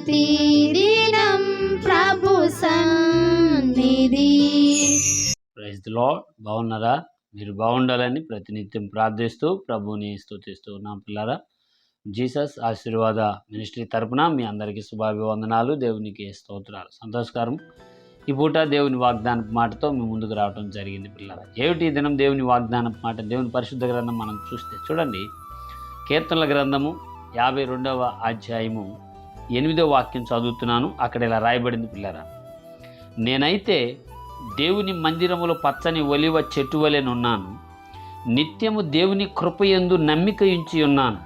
ప్రతిదినం ప్రభు సన్నిధి. Praise the lord. బాగున్నారా? మీరు బాగుండాలని ప్రతినిత్యం ప్రార్థిస్తూ ప్రభువుని స్తుతిస్తూ ఉన్నాం. పిల్లారా, జీసస్ ఆశీర్వాద మినిస్ట్రీ తరపున మీ అందరికీ శుభాభివందనాలు, దేవునికి స్తోత్రాలు. సంతోషకరం. ఈ పూట దేవుని వాగ్దానపు మాటతో మీ ముందుకు రావడం జరిగింది. పిల్లారా, ఏమిటి ఈ దినం దేవుని వాగ్దానపు మాట? దేవుని పరిశుద్ధ గ్రంథం మనం చూస్తే చూడండి, కీర్తనల గ్రంథము 52వ అధ్యాయము 8వ వాక్యం చదువుతున్నాను. అక్కడ ఇలా రాయబడింది. పిల్లారా, నేనైతే దేవుని మందిరములో పచ్చని ఒలివ చెట్టు వలెనున్నాను, నిత్యము దేవుని కృపయందు నమ్మిక ఉంచి ఉన్నాను.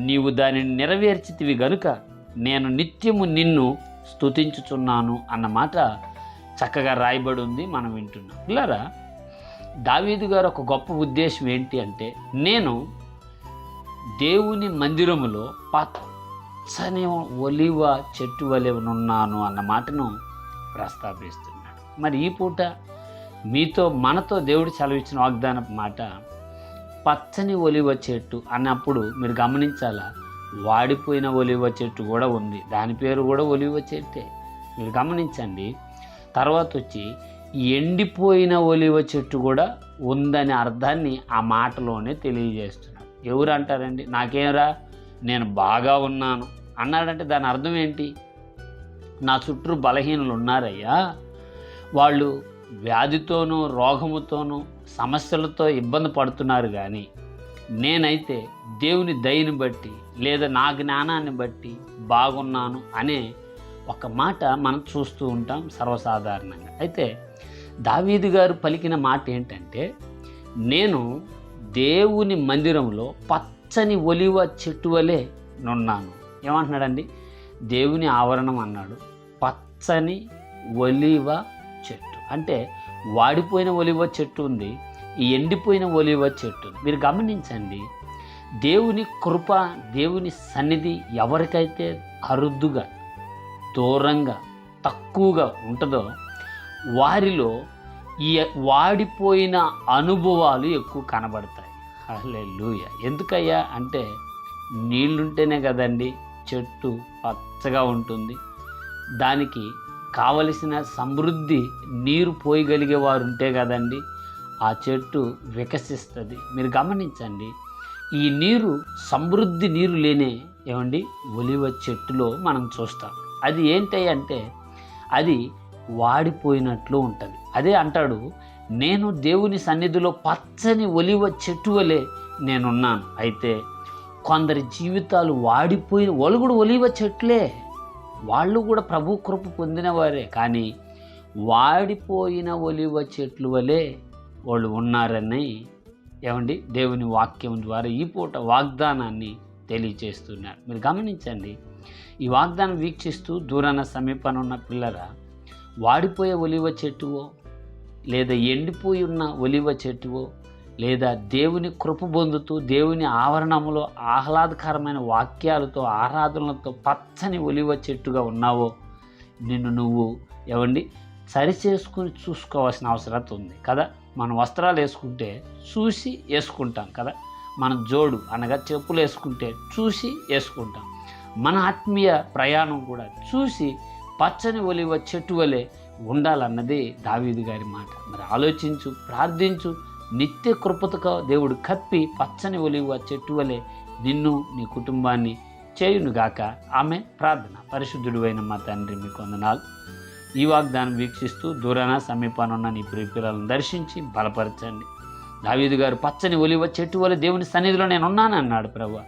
నీవు దానిని నెరవేర్చితివి గనుక నేను నిత్యము నిన్ను స్తుతించుచున్నాను అన్నమాట చక్కగా రాయబడి ఉంది. మనం వింటున్నాం. పిల్లారా, దావీదు గారు ఒక గొప్ప ఉద్దేశం ఏంటి అంటే, నేను దేవుని మందిరములో పచ్చని ఒలివ చెట్టు వలె ఉన్నాను అన్న మాటను ప్రస్తావిస్తున్నాడు. మరి ఈ పూట మనతో దేవుడు సెలవిచ్చిన వాగ్దాన మాట పచ్చని ఒలివ చెట్టు అన్నప్పుడు మీరు గమనించాలా, వాడిపోయిన ఒలివ చెట్టు కూడా ఉంది, దాని పేరు కూడా ఒలివ చెట్టే. మీరు గమనించండి. తర్వాత వచ్చి ఎండిపోయిన ఒలివ చెట్టు కూడా ఉందనే అర్థాన్ని ఆ మాటలోనే తెలియజేస్తున్నాడు. ఎవరు అంటారండి, నాకేమరా నేను బాగా ఉన్నాను అన్నాడంటే దాని అర్థం ఏంటి? నా చుట్టూ బలహీనులు ఉన్నారయ్యా, వాళ్ళు వ్యాధితోనూ రోగముతోనూ సమస్యలతో ఇబ్బంది పడుతున్నారు, కానీ నేనైతే దేవుని దయని బట్టి లేదా నా జ్ఞానాన్ని బట్టి బాగున్నాను అనే ఒక మాట మనం చూస్తూ ఉంటాం సర్వసాధారణంగా. అయితే దావీదు గారు పలికిన మాట ఏంటంటే, నేను దేవుని మందిరంలో పచ్చని ఒలివ చెట్టు వలె నున్నాను. ఏమంటున్నాడండి? దేవుని ఆవరణం అన్నాడు, పచ్చని ఒలివ చెట్టు అంటే వాడిపోయిన ఒలివ చెట్టు ఉంది, ఈ ఎండిపోయిన ఒలివ చెట్టు. మీరు గమనించండి, దేవుని కృప, దేవుని సన్నిధి ఎవరికైతే అరుదుగా, దూరంగా, తక్కువగా ఉంటుందో వారిలో ఈ వాడిపోయిన అనుభవాలు ఎక్కువ కనబడతాయి. హల్లెలూయా. ఎందుకయ్యా అంటే, నీళ్లుంటేనే కదండి చెట్టు పచ్చగా ఉంటుంది. దానికి కావలసిన సమృద్ధి నీరు పోయగలిగే వారు ఉంటే కదండి ఆ చెట్టు వికసిస్తుంది. మీరు గమనించండి, ఈ నీరు సమృద్ధి నీరు లేనే ఏమండి ఒలివ చెట్టులో మనం చూస్తాం. అది ఏంటి అంటే అది వాడిపోయినట్లు ఉంటుంది. అదే అంటాడు, నేను దేవుని సన్నిధిలో పచ్చని ఒలివ చెట్టు వలె నేనున్నాను. అయితే కొందరి జీవితాలు వాడిపోయిన వాళ్ళు కూడా ఒలివ చెట్లే, వాళ్ళు కూడా ప్రభు కృప పొందిన వారే, కానీ వాడిపోయిన ఒలివ చెట్లు వలె వాళ్ళు ఉన్నారని ఏమండి దేవుని వాక్యం ద్వారా ఈ పూట వాగ్దానాన్ని తెలియచేస్తున్నారు. మీరు గమనించండి, ఈ వాగ్దానం వీక్షిస్తూ దూరాన సమీపాన ఉన్న పిల్లరా, వాడిపోయే ఒలివ చెట్టువో లేదా ఎండిపోయి ఉన్న ఒలివ చెట్టువో లేదా దేవుని కృప పొందుతూ దేవుని ఆవరణములో ఆహ్లాదకరమైన వాక్యాలతో ఆరాధనలతో పచ్చని ఒలివ చెట్టుగా ఉన్నావో నిన్ను నువ్వు ఏమండి సరిచేసుకుని చూసుకోవాల్సిన అవసరం ఉంది కదా. మన వస్త్రాలు వేసుకుంటే చూసి వేసుకుంటాం కదా, మన జోడు అనగా చెప్పులు వేసుకుంటే చూసి వేసుకుంటాం. మన ఆత్మీయ ప్రయాణం కూడా చూసి పచ్చని ఒలివ చెట్టు వలె ఉండాలన్నది దావీదు గారి మాట. మరి ఆలోచించు, ప్రార్థించు, నిత్య కృపతో దేవుడు కప్పి పచ్చని ఒలివ చెట్టు వలె నిన్ను నీ కుటుంబాన్ని చేయునుగాక. ఆమె ప్రార్థన. పరిశుద్ధుడు అయిన మా తండ్రి, మీకు వందనాలు. ఈ వాగ్దానం వీక్షిస్తూ దూరాన సమీపాన ఉన్న నీ ప్రియ పిల్లలను దర్శించి బలపరచండి. దావీదు గారు పచ్చని ఒలివ చెట్టు వలె దేవుని సన్నిధిలో నేను ఉన్నాను అన్నాడు. ప్రభువా,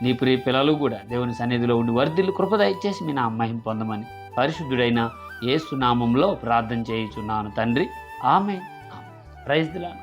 నీ ప్రియ పిల్లలు కూడా దేవుని సన్నిధిలో ఉండి వర్ధిల్లు కృప దయచేసి మీ నా మహిమ పొందమని పరిశుద్ధుడైన యేసు నామంలో ప్రార్థన చేయుచున్నాను తండ్రి. ఆమేన్. Praise the lord.